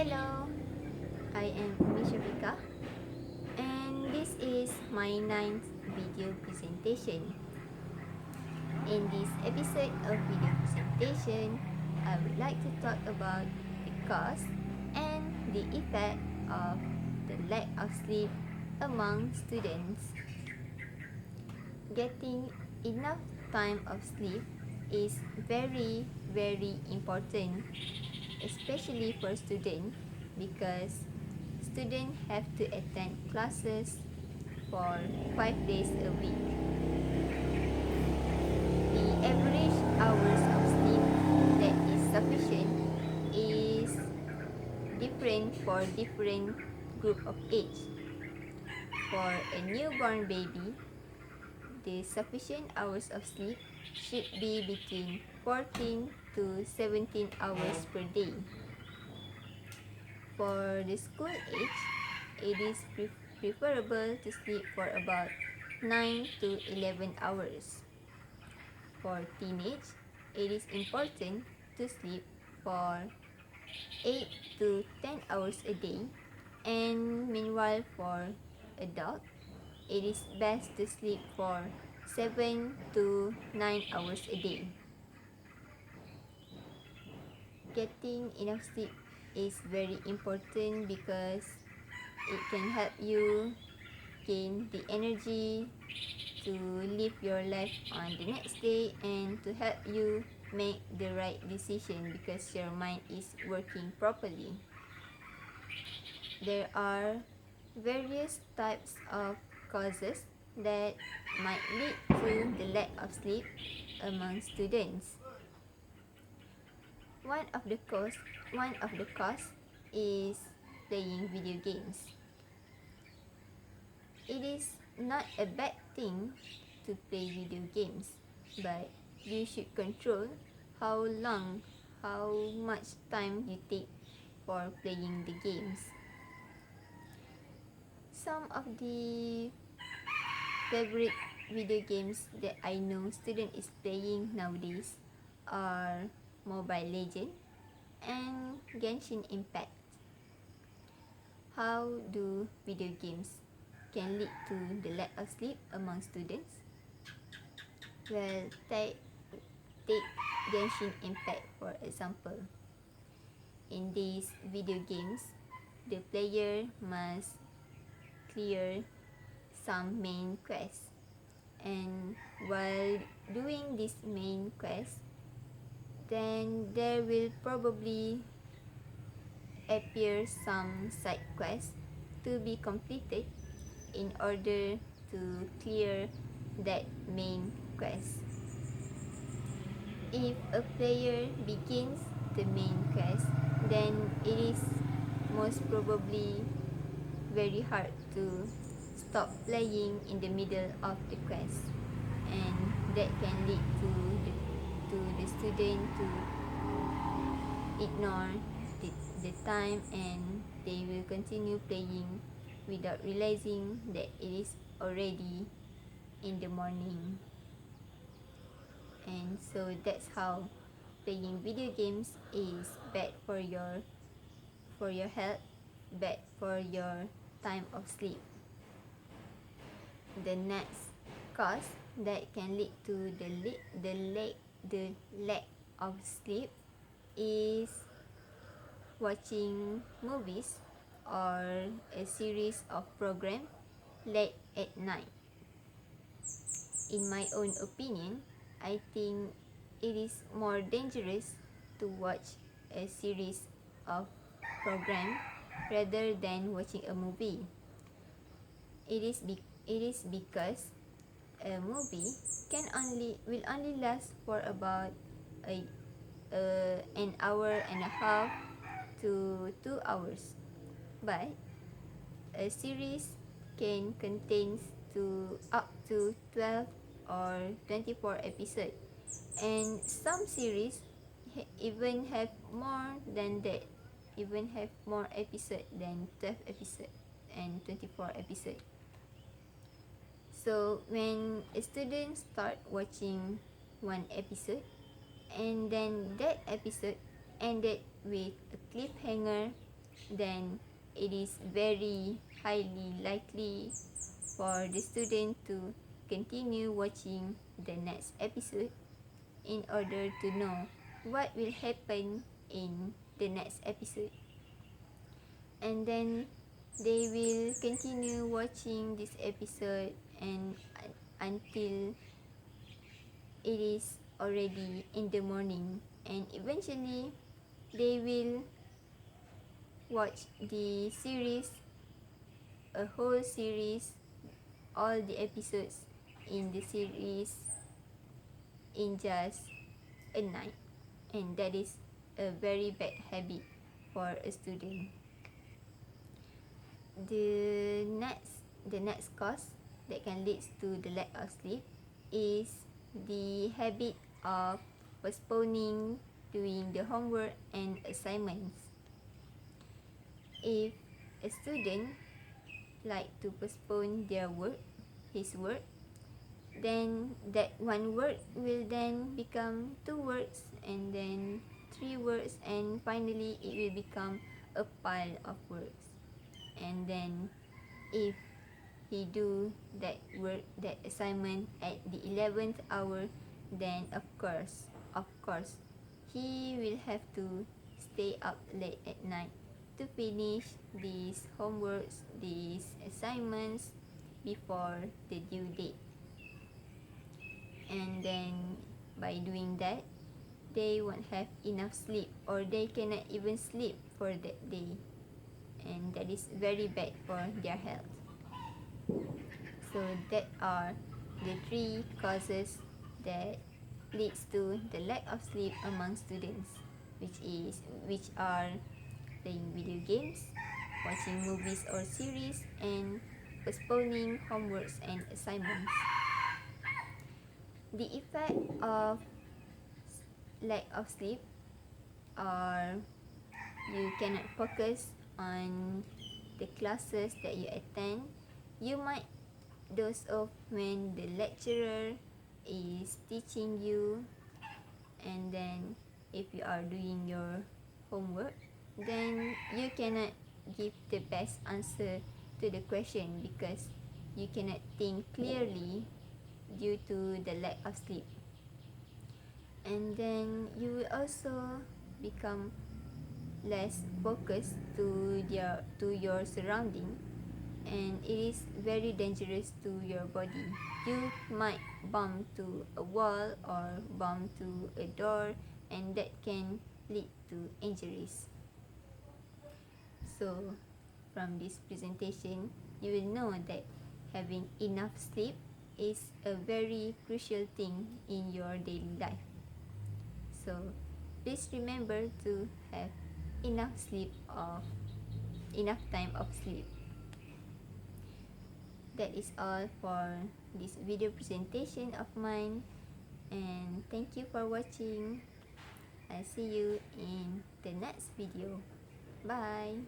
Hello, I am Mishafika and this is my ninth video presentation. In this episode of video presentation, I would like to talk about the cause and the effect of the lack of sleep among students. Getting enough time of sleep is very important, especially for students because students have to attend classes for 5 days a week. The average hours of sleep that is sufficient is different for different group of age. For a newborn baby, the sufficient hours of sleep should be between 14 to 17 hours per day. For the school age, it is preferable to sleep for about 9 to 11 hours. For teenage, it is important to sleep for 8 to 10 hours a day, and meanwhile for adult, it is best to sleep for 7 to 9 hours a day. Getting enough sleep is very important because it can help you gain the energy to live your life on the next day and to help you make the right decision because your mind is working properly. There are various types of causes that might lead to the lack of sleep among students. One of the cause is playing video games. It is not a bad thing to play video games, but you should control how much time you take for playing the games. Some of the favorite video games that I know student is playing nowadays are Mobile Legend and Genshin Impact. How do video games can lead to the lack of sleep among students? Well, take Genshin Impact for example. In these video games, the player must clear some main quests, and while doing this main quest, then there will probably appear some side quests to be completed in order to clear that main quest. If a player begins the main quest, then it is most probably very hard to stop playing in the middle of the quest, and that can lead to the student to ignore the time, and they will continue playing without realizing that it is already in the morning. And so that's how playing video games is bad for your health, bad for your time of sleep. The next cause that can lead to the lack of sleep is watching movies or a series of program late at night. In my own opinion, I think it is more dangerous to watch a series of program rather than watching a movie. It is because a movie will only last for about an hour and a half to 2 hours, but a series can contain up to 12 or 24 episodes, and some series even have more than that, even have more episodes than 12 episodes and 24 episodes. So when a student start watching one episode and then that episode ended with a cliffhanger, then it is very highly likely for the student to continue watching the next episode in order to know what will happen in the next episode. And then they will continue watching this episode and until it is already in the morning, and eventually they will watch the series, a whole series, all the episodes in the series in just a night, and that is a very bad habit for a student. The next cause that can lead to the lack of sleep is the habit of postponing doing the homework and assignments. If a student like to postpone his work, then that one word will then become 2 words, and then 3 words, and finally it will become a pile of words. And then if he do that work, that assignment at the 11th hour, then of course he will have to stay up late at night to finish these homeworks, these assignments before the due date. And then by doing that, they won't have enough sleep, or they cannot even sleep for that day, and that is very bad for their health. So that are the 3 causes that leads to the lack of sleep among students, which are playing video games, watching movies or series, and postponing homeworks and assignments. The effect of lack of sleep are you cannot focus on the classes that you attend. You might doze off when the lecturer is teaching you, and then if you are doing your homework, then you cannot give the best answer to the question because you cannot think clearly due to the lack of sleep. And then you will also become less focused to your surrounding, and it is very dangerous to your body. You might bump to a wall or bump to a door, and that can lead to injuries. So from this presentation, you will know that having enough sleep is a very crucial thing in your daily life. So please remember to have enough time of sleep. That is all for this video presentation of mine, and thank you for watching. I'll see you in the next video. Bye.